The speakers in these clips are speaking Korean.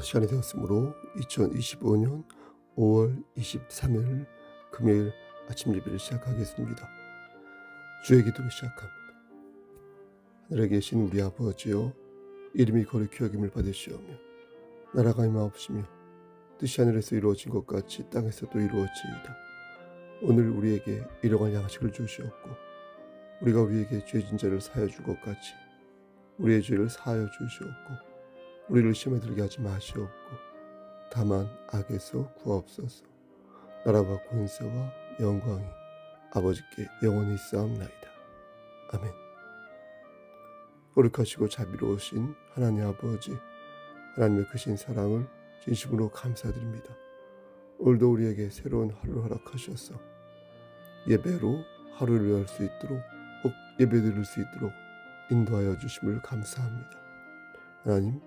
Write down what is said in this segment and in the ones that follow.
시간이 되었으므로 2025년 5월 23일 금요일 아침 예배를 시작하겠습니다. 주의 기도로 시작합니다. 하늘에 계신 우리 아버지여, 이름이 거룩히 여김을 받으시오며 나라가 임하옵시며 뜻이 하늘에서 이루어진 것 같이 땅에서도 이루어지이다. 오늘 우리에게 일용할 양식을 주시옵고, 우리가 우리에게 죄진 자를 사하여 줄 것 같이 우리의 죄를 사하여 주시옵고, 우리를 시험에 들게 하지 마시옵고 다만 악에서 구하옵소서. 나라와 권세와 영광이 아버지께 영원히 있사옵나이다. 아멘. 거룩하시고 자비로우신 하나님 아버지, 하나님의 크신 사랑을 진심으로 감사드립니다. 오늘도 우리에게 새로운 하루를 허락하셔서 예배로 하루를 열 수 있도록, 꼭 예배드릴 수 있도록 인도하여 주심을 감사합니다. 하나님,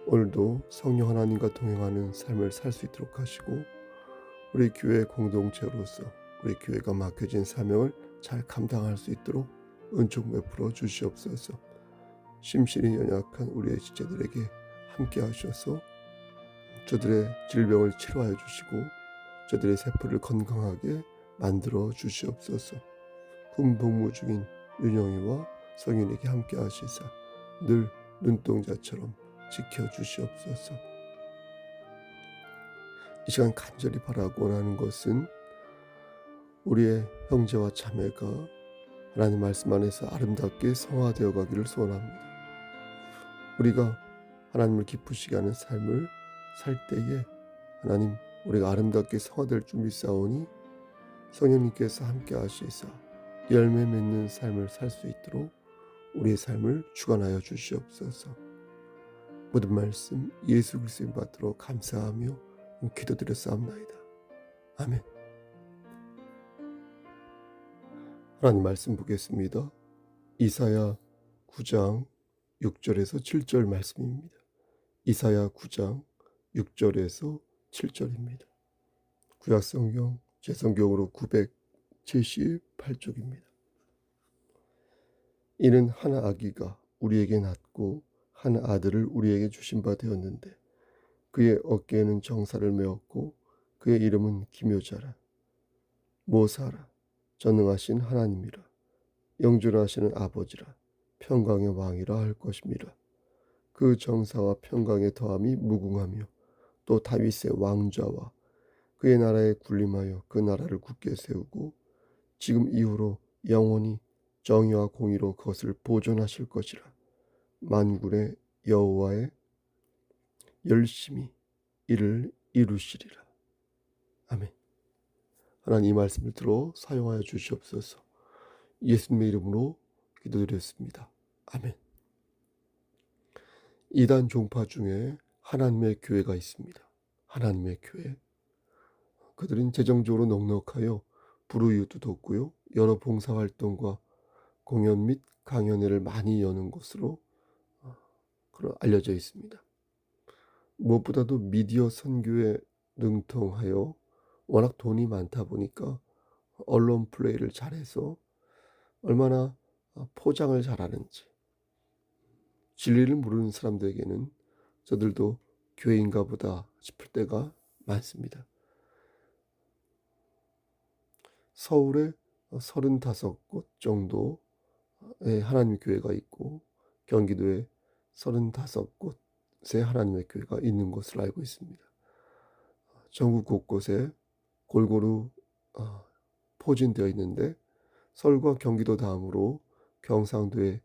오늘도 성령 하나님과 동행하는 삶을 살 수 있도록 하시고, 우리 교회 공동체로서 우리 교회가 맡겨진 사명을 잘 감당할 수 있도록 은총 베풀어 주시옵소서. 심신이 연약한 우리의 지체들에게 함께 하셔서 저들의 질병을 치료하여 주시고 저들의 세포를 건강하게 만들어 주시옵소서. 군복무 중인 윤영이와 성윤에게 함께 하시사 늘 눈동자처럼 지켜주시옵소서. 이 시간 간절히 바라고 원하는 것은 우리의 형제와 자매가 하나님 말씀 안에서 아름답게 성화되어 가기를 소원합니다. 우리가 하나님을 기쁘시게 하는 삶을 살 때에 하나님, 우리가 아름답게 성화될 줄 믿사오니 성령님께서 함께 하시사 열매 맺는 삶을 살 수 있도록 우리의 삶을 주관하여 주시옵소서. 모든 말씀 예수 그리스도의 받들어 감사하며 기도드렸사옵나이다. 아멘. 하나님 말씀 보겠습니다. 이사야 9장 6절에서 7절 말씀입니다. 이사야 9장 6절에서 7절입니다. 구약성경 제성경으로 978쪽입니다. 이는 한 아기가 우리에게 낳고 한 아들을 우리에게 주신 바 되었는데 그의 어깨에는 정사를 메었고 그의 이름은 기묘자라. 모사라. 전능하신 하나님이라. 영존하시는 아버지라. 평강의 왕이라 할 것임이라. 그 정사와 평강의 더함이 무궁하며 또 다윗의 왕좌와 그의 나라에 군림하여 그 나라를 굳게 세우고 지금 이후로 영원히 정의와 공의로 그것을 보존하실 것이라. 만군의 여호와의 열심히 이를 이루시리라. 아멘. 하나님, 이 말씀을 들어 사용하여 주시옵소서. 예수님의 이름으로 기도드렸습니다. 아멘. 이단 종파 중에 하나님의 교회가 있습니다. 하나님의 교회. 그들은 재정적으로 넉넉하여 불우이웃도 돕고요, 여러 봉사활동과 공연 및 강연회를 많이 여는 곳으로 알려져 있습니다. 무엇보다도 미디어 선교에 능통하여 워낙 돈이 많다 보니까 언론 플레이를 잘해서 얼마나 포장을 잘하는지, 진리를 모르는 사람들에게는 저들도 교회인가 보다 싶을 때가 많습니다. 서울에 35곳 정도의 하나님의 교회가 있고 경기도에 35곳의 하나님의 교회가 있는 것으로 알고 있습니다. 전국 곳곳에 골고루 포진되어 있는데 서울과 경기도 다음으로 경상도에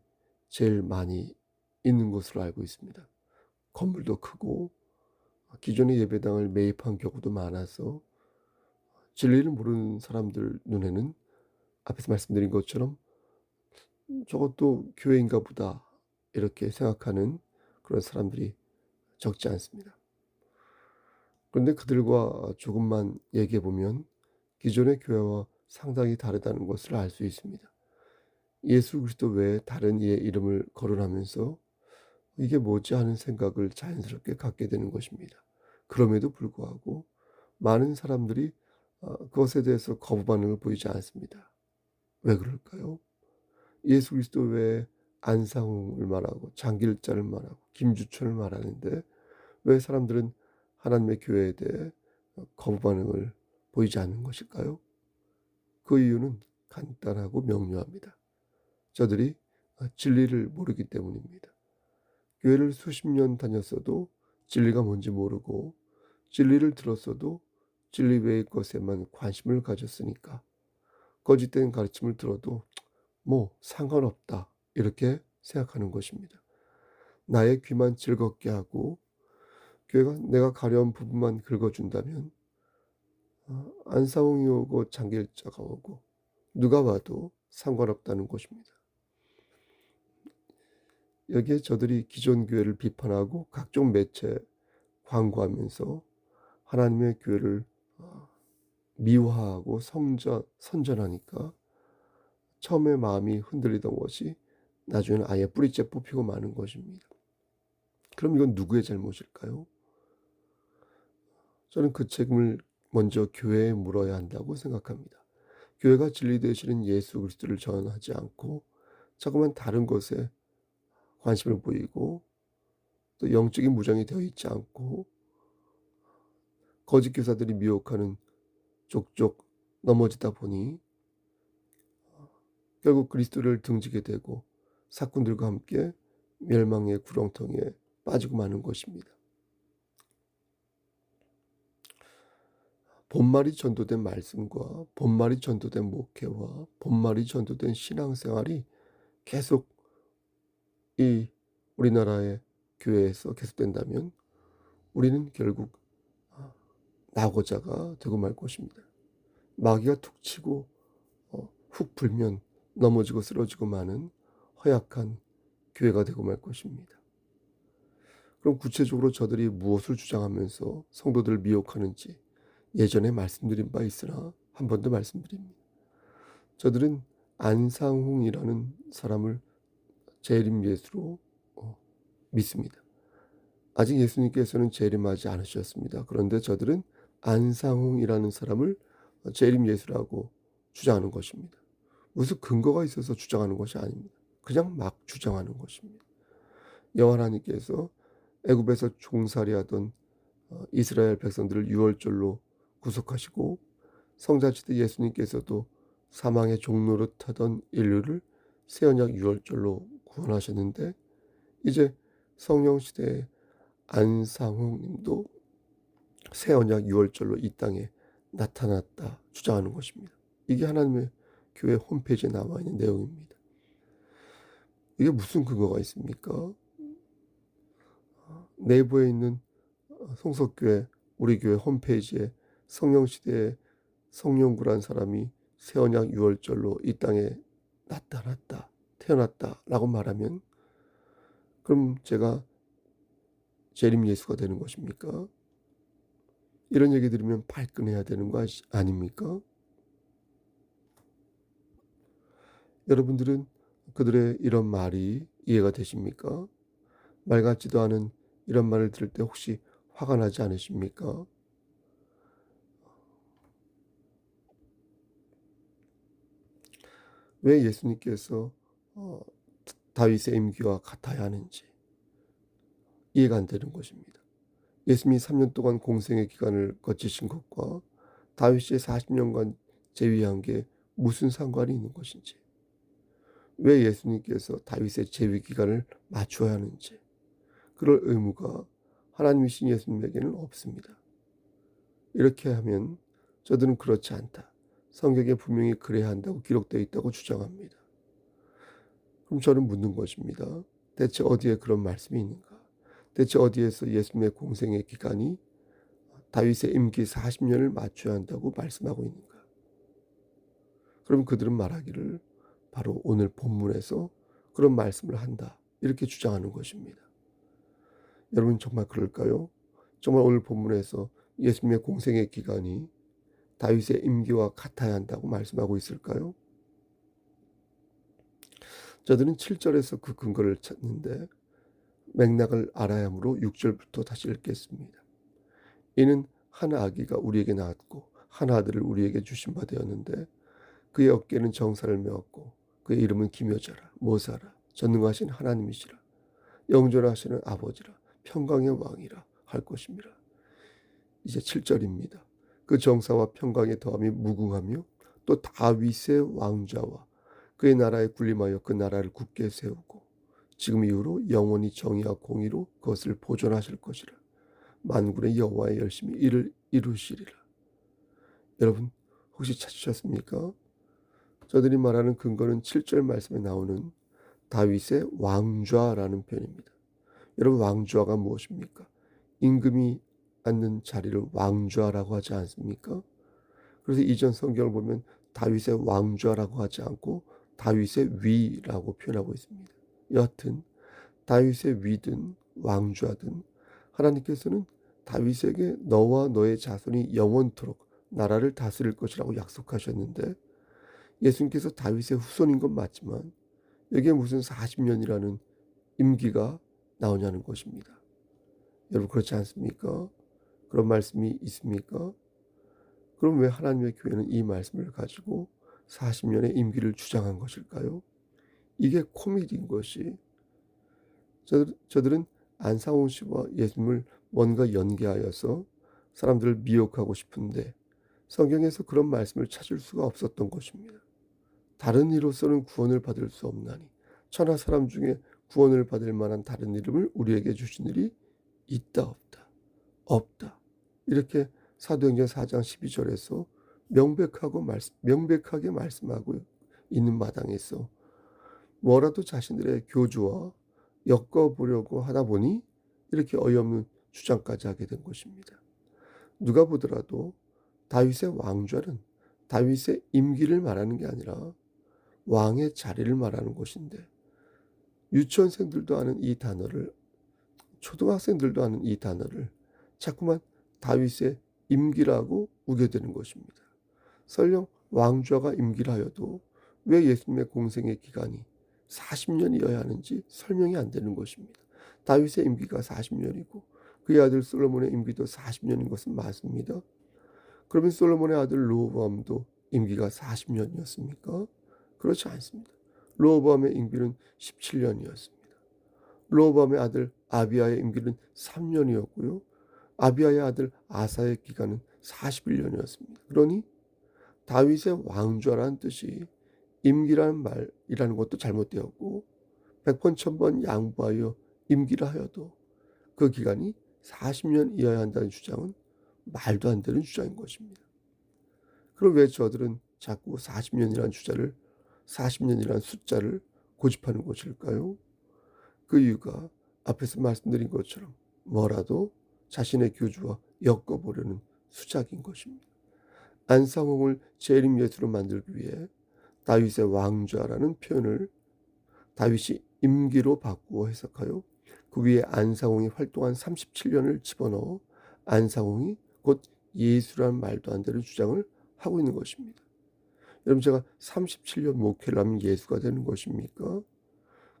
제일 많이 있는 것으로 알고 있습니다. 건물도 크고 기존의 예배당을 매입한 경우도 많아서 진리를 모르는 사람들 눈에는 앞에서 말씀드린 것처럼 저것도 교회인가 보다 이렇게 생각하는 그런 사람들이 적지 않습니다. 그런데 그들과 조금만 얘기해 보면 기존의 교회와 상당히 다르다는 것을 알 수 있습니다. 예수 그리스도 외에 다른 이의 이름을 거론하면서 이게 뭐지 하는 생각을 자연스럽게 갖게 되는 것입니다. 그럼에도 불구하고 많은 사람들이 그것에 대해서 거부 반응을 보이지 않습니다. 왜 그럴까요? 예수 그리스도 외에 안상홍을 말하고 장길자를 말하고 김주천을 말하는데 왜 사람들은 하나님의 교회에 대해 거부 반응을 보이지 않는 것일까요? 그 이유는 간단하고 명료합니다. 저들이 진리를 모르기 때문입니다. 교회를 수십 년 다녔어도 진리가 뭔지 모르고 진리를 들었어도 진리 외의 것에만 관심을 가졌으니까 거짓된 가르침을 들어도 뭐 상관없다 이렇게 생각하는 것입니다. 나의 귀만 즐겁게 하고 교회가 내가 가려운 부분만 긁어준다면 안사홍이 오고 장길자가 오고 누가 와도 상관없다는 것입니다. 여기에 저들이 기존 교회를 비판하고 각종 매체 광고하면서 하나님의 교회를 미화하고 선전하니까 처음에 마음이 흔들리던 것이 나중에는 아예 뿌리째 뽑히고 마는 것입니다. 그럼 이건 누구의 잘못일까요? 저는 그 책임을 먼저 교회에 물어야 한다고 생각합니다. 교회가 진리 되시는 예수 그리스도를 전하지 않고 자꾸만 다른 것에 관심을 보이고 또 영적인 무장이 되어 있지 않고 거짓 교사들이 미혹하는 족족 넘어지다 보니 결국 그리스도를 등지게 되고 사꾼들과 함께 멸망의 구렁텅이에 빠지고 마는 것입니다. 본말이 전도된 말씀과 본말이 전도된 목회와 본말이 전도된 신앙생활이 계속 이 우리나라의 교회에서 계속된다면 우리는 결국 낙오자가 되고 말 것입니다. 마귀가 툭 치고 훅 불면 넘어지고 쓰러지고 마는 허약한 교회가 되고 말 것입니다. 그럼 구체적으로 저들이 무엇을 주장하면서 성도들을 미혹하는지 예전에 말씀드린 바 있으나 한 번 더 말씀드립니다. 저들은 안상홍이라는 사람을 재림 예수로 믿습니다. 아직 예수님께서는 재림하지 않으셨습니다. 그런데 저들은 안상홍이라는 사람을 재림 예수라고 주장하는 것입니다. 무슨 근거가 있어서 주장하는 것이 아닙니다. 그냥 막 주장하는 것입니다. 여호와 하나님께서 애굽에서 종살이하던 이스라엘 백성들을 유월절로 구속하시고 성자시대 예수님께서도 사망의 종노릇하던 인류를 새 언약 유월절로 구원하셨는데 이제 성령 시대의 안상홍 님도 새 언약 유월절로 이 땅에 나타났다 주장하는 것입니다. 이게 하나님의 교회 홈페이지에 나와 있는 내용입니다. 이게 무슨 근거가 있습니까? 내부에 있는 송석교회 우리 교회 홈페이지에 성령시대의 성령구란 사람이 새 언약 유월절로 이 땅에 나타났다 태어났다라고 말하면 그럼 제가 재림 예수가 되는 것입니까? 이런 얘기 들으면 발끈해야 되는 거 아닙니까? 여러분들은 그들의 이런 말이 이해가 되십니까? 말 같지도 않은 이런 말을 들을 때 혹시 화가 나지 않으십니까? 왜 예수님께서 다윗의 임기와 같아야 하는지 이해가 안 되는 것입니다. 예수님이 3년 동안 공생의 기간을 거치신 것과 다윗이 40년간 재위한 게 무슨 상관이 있는 것인지, 왜 예수님께서 다윗의 재위 기간을 맞춰야 하는지, 그럴 의무가 하나님이신 예수님에게는 없습니다. 이렇게 하면 저들은 그렇지 않다. 성경에 분명히 그래야 한다고 기록되어 있다고 주장합니다. 그럼 저는 묻는 것입니다. 대체 어디에 그런 말씀이 있는가? 대체 어디에서 예수님의 공생의 기간이 다윗의 임기 40년을 맞춰야 한다고 말씀하고 있는가? 그럼 그들은 말하기를 바로 오늘 본문에서 그런 말씀을 한다. 이렇게 주장하는 것입니다. 여러분 정말 그럴까요? 정말 오늘 본문에서 예수님의 공생의 기간이 다윗의 임기와 같아야 한다고 말씀하고 있을까요? 저들은 7절에서 그 근거를 찾는데 맥락을 알아야 하므로 6절부터 다시 읽겠습니다. 이는 한 아기가 우리에게 낳았고 한 아들을 우리에게 주신 바 되었는데 그의 어깨는 정사를 메었고 그의 이름은 기묘자라 모사라 전능하신 하나님이시라 영존하시는 아버지라 평강의 왕이라 할 것입니다. 이제 7절입니다. 그 정사와 평강의 더함이 무궁하며 또 다윗의 왕좌와 그의 나라에 군림하여 그 나라를 굳게 세우고 지금 이후로 영원히 정의와 공의로 그것을 보존하실 것이라. 만군의 여호와의 열심히 이를 이루시리라. 여러분 혹시 찾으셨습니까? 저들이 말하는 근거는 7절 말씀에 나오는 다윗의 왕좌라는 표현입니다. 여러분 왕좌가 무엇입니까? 임금이 앉는 자리를 왕좌라고 하지 않습니까? 그래서 이전 성경을 보면 다윗의 왕좌라고 하지 않고 다윗의 위라고 표현하고 있습니다. 여하튼 다윗의 위든 왕좌든 하나님께서는 다윗에게 너와 너의 자손이 영원토록 나라를 다스릴 것이라고 약속하셨는데 예수님께서 다윗의 후손인 건 맞지만 여기에 무슨 40년이라는 임기가 나오냐는 것입니다. 여러분 그렇지 않습니까? 그런 말씀이 있습니까? 그럼 왜 하나님의 교회는 이 말씀을 가지고 40년의 임기를 주장한 것일까요? 이게 코미디인 것이 저들은 안상홍 씨와 예수님을 뭔가 연계하여서 사람들을 미혹하고 싶은데 성경에서 그런 말씀을 찾을 수가 없었던 것입니다. 다른 이로서는 구원을 받을 수 없나니 천하 사람 중에 구원을 받을 만한 다른 이름을 우리에게 주신 일이 있다 없다. 없다. 이렇게 사도행전 4장 12절에서 명백하게 말씀하고 있는 마당에서 뭐라도 자신들의 교주와 엮어보려고 하다 보니 이렇게 어이없는 주장까지 하게 된 것입니다. 누가 보더라도 다윗의 왕좌는 다윗의 임기를 말하는 게 아니라 왕의 자리를 말하는 것인데 유치원생들도 아는 이 단어를 초등학생들도 아는 이 단어를 자꾸만 다윗의 임기라고 우겨대는 것입니다. 설령 왕좌가 임기라 하여도 왜 예수님의 공생의 기간이 40년이어야 하는지 설명이 안 되는 것입니다. 다윗의 임기가 40년이고 그의 아들 솔로몬의 임기도 40년인 것은 맞습니다. 그러면 솔로몬의 아들 르호보암도 임기가 40년이었습니까? 그렇지 않습니다. 르호보암의 임기는 17년이었습니다. 르호보암의 아들 아비야의 임기는 3년이었고요. 아비야의 아들 아사의 기간은 41년이었습니다. 그러니 다윗의 왕좌라는 뜻이 임기라는 말이라는 것도 잘못되었고 100번 1000번 양보하여 임기라 하여도 그 기간이 40년이어야 한다는 주장은 말도 안 되는 주장인 것입니다. 그럼 왜 저들은 자꾸 40년이라는 숫자를 고집하는 것일까요? 그 이유가 앞에서 말씀드린 것처럼 뭐라도 자신의 교주와 엮어보려는 수작인 것입니다. 안상홍을 재림 예수로 만들기 위해 다윗의 왕좌라는 표현을 다윗이 임기로 바꾸어 해석하여 그 위에 안상홍이 활동한 37년을 집어넣어 안상홍이 곧 예수라는 말도 안 되는 주장을 하고 있는 것입니다. 여러분 제가 37년 목회를 하면 예수가 되는 것입니까?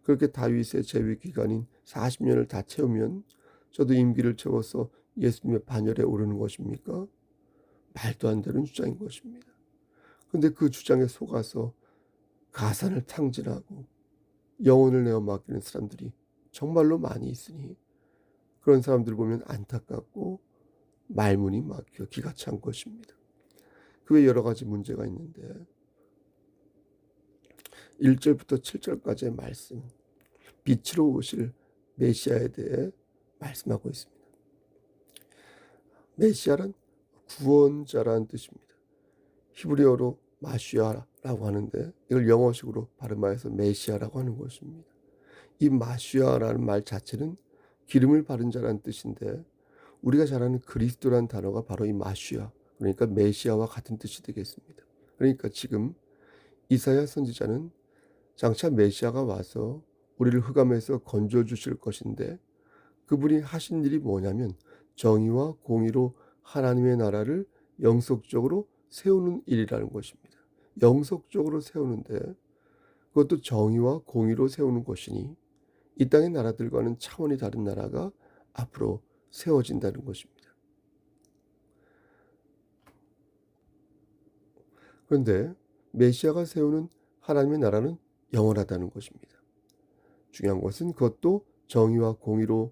그렇게 다윗의 재위 기간인 40년을 다 채우면 저도 임기를 채워서 예수님의 반열에 오르는 것입니까? 말도 안 되는 주장인 것입니다. 그런데 그 주장에 속아서 가산을 탕진하고 영혼을 내어 맡기는 사람들이 정말로 많이 있으니 그런 사람들 보면 안타깝고 말문이 막혀 기가 찬 것입니다. 그 외 여러 가지 문제가 있는데 1절부터 7절까지의 말씀 빛으로 오실 메시아에 대해 말씀하고 있습니다. 메시아란 구원자라는 뜻입니다. 히브리어로 마시아라고 하는데 이걸 영어식으로 발음하여서 메시아라고 하는 것입니다. 이 마시아라는 말 자체는 기름을 바른 자라는 뜻인데 우리가 잘 아는 그리스도라는 단어가 바로 이 마시아 그러니까 메시아와 같은 뜻이 되겠습니다. 그러니까 지금 이사야 선지자는 장차 메시아가 와서 우리를 흑암에서 건져주실 것인데 그분이 하신 일이 뭐냐면 정의와 공의로 하나님의 나라를 영속적으로 세우는 일이라는 것입니다. 영속적으로 세우는데 그것도 정의와 공의로 세우는 것이니 이 땅의 나라들과는 차원이 다른 나라가 앞으로 세워진다는 것입니다. 그런데 메시아가 세우는 하나님의 나라는 영원하다는 것입니다. 중요한 것은 그것도 정의와 공의로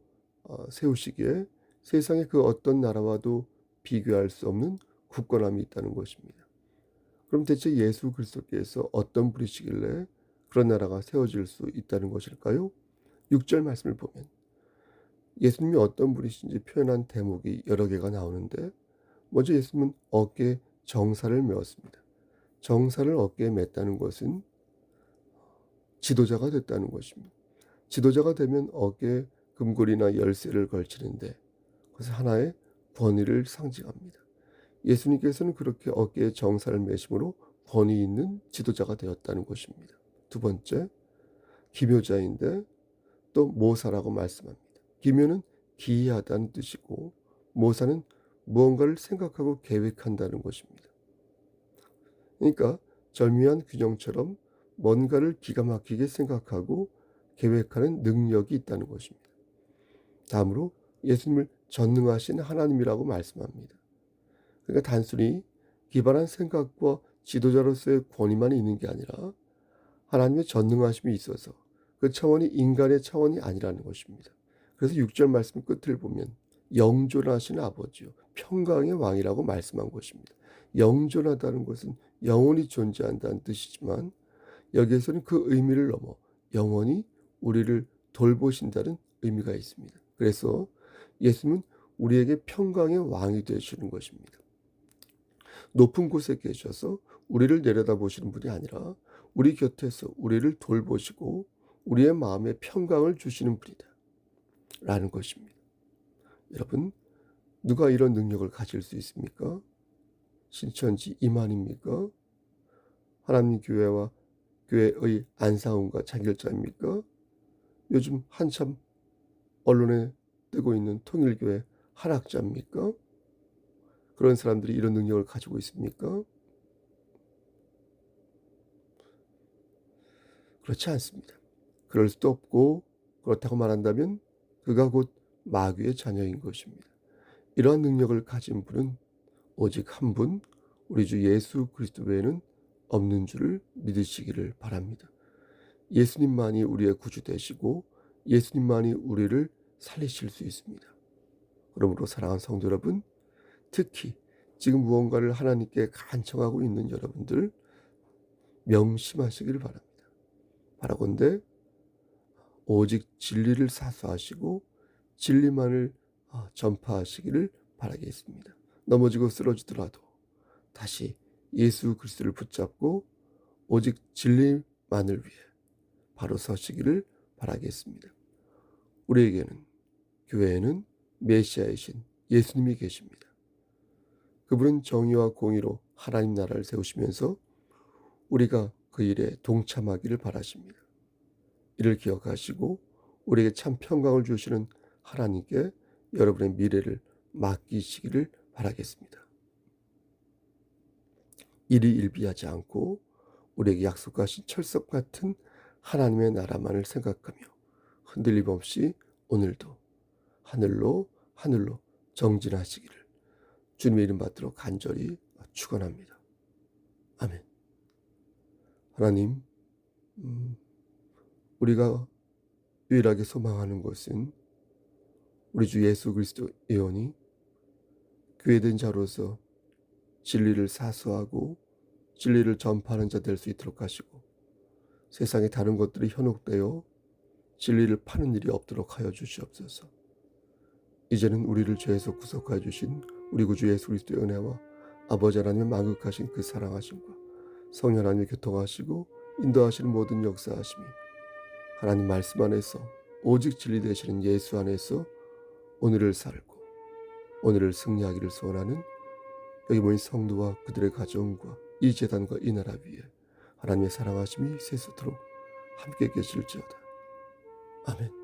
세우시기에 세상의 그 어떤 나라와도 비교할 수 없는 굳건함이 있다는 것입니다. 그럼 대체 예수 그리스도께서 어떤 분이시길래 그런 나라가 세워질 수 있다는 것일까요? 6절 말씀을 보면 예수님이 어떤 분이신지 표현한 대목이 여러 개가 나오는데, 먼저 예수님은 어깨에 정사를 메었습니다. 정사를 어깨에 맸다는 것은 지도자가 됐다는 것입니다. 지도자가 되면 어깨에 금고리나 열쇠를 걸치는데 그것은 하나의 권위를 상징합니다. 예수님께서는 그렇게 어깨에 정사를 매심으로 권위 있는 지도자가 되었다는 것입니다. 두 번째, 기묘자인데 또 모사라고 말씀합니다. 기묘는 기이하다는 뜻이고 모사는 무언가를 생각하고 계획한다는 것입니다. 그러니까 절묘한 균형처럼 뭔가를 기가 막히게 생각하고 계획하는 능력이 있다는 것입니다. 다음으로 예수님을 전능하신 하나님이라고 말씀합니다. 그러니까 단순히 기발한 생각과 지도자로서의 권위만 있는 게 아니라 하나님의 전능하심이 있어서 그 차원이 인간의 차원이 아니라는 것입니다. 그래서 6절 말씀 끝을 보면 영존하신 아버지요 평강의 왕이라고 말씀한 것입니다. 영존하다는 것은 영원히 존재한다는 뜻이지만 여기에서는 그 의미를 넘어 영원히 우리를 돌보신다는 의미가 있습니다. 그래서 예수님은 우리에게 평강의 왕이 되시는 것입니다. 높은 곳에 계셔서 우리를 내려다보시는 분이 아니라 우리 곁에서 우리를 돌보시고 우리의 마음에 평강을 주시는 분이다 라는 것입니다. 여러분, 누가 이런 능력을 가질 수 있습니까? 신천지 이만입니까? 하나님 교회와 교회의 안상훈과 장결자입니까? 요즘 한참 언론에 뜨고 있는 통일교회 한학자입니까? 그런 사람들이 이런 능력을 가지고 있습니까? 그렇지 않습니다. 그럴 수도 없고, 그렇다고 말한다면 그가 곧 마귀의 자녀인 것입니다. 이러한 능력을 가진 분은 오직 한 분, 우리 주 예수 그리스도 외에는 없는 줄을 믿으시기를 바랍니다. 예수님만이 우리의 구주 되시고 예수님만이 우리를 살리실 수 있습니다. 그러므로 사랑하는 성도 여러분, 특히 지금 무언가를 하나님께 간청하고 있는 여러분들 명심하시기를 바랍니다. 바라건대 오직 진리를 사수하시고 진리만을 전파하시기를 바라겠습니다. 넘어지고 쓰러지더라도 다시 예수 그리스도를 붙잡고 오직 진리만을 위해 바로 서시기를 바라겠습니다. 우리에게는 교회에는 메시아이신 예수님이 계십니다. 그분은 정의와 공의로 하나님 나라를 세우시면서 우리가 그 일에 동참하기를 바라십니다. 이를 기억하시고 우리에게 참 평강을 주시는 하나님께 여러분의 미래를 맡기시기를 바라겠습니다. 일이 일비하지 않고 우리에게 약속하신 철석 같은 하나님의 나라만을 생각하며 흔들림 없이 오늘도 하늘로 정진하시기를 주님의 이름 받들어 간절히 축원합니다. 아멘. 하나님, 우리가 유일하게 소망하는 것은 우리 주 예수 그리스도 예언이 교회된 자로서 진리를 사수하고 진리를 전파하는 자 될 수 있도록 하시고 세상의 다른 것들이 현혹되어 진리를 파는 일이 없도록 하여 주시옵소서. 이제는 우리를 죄에서 구속하여 주신 우리 구주 예수 그리스도의 은혜와 아버지 하나님의 만극하신 그 사랑하심과 성령 하나님의 교통하시고 인도하시는 모든 역사하심이 하나님 말씀 안에서 오직 진리 되시는 예수 안에서 오늘을 살고 오늘을 승리하기를 소원하는 여기 모인 성도와 그들의 가정과 이 재단과 이 나라 위에 하나님의 사랑하심이 세수토록 함께 계실지어다. 아멘.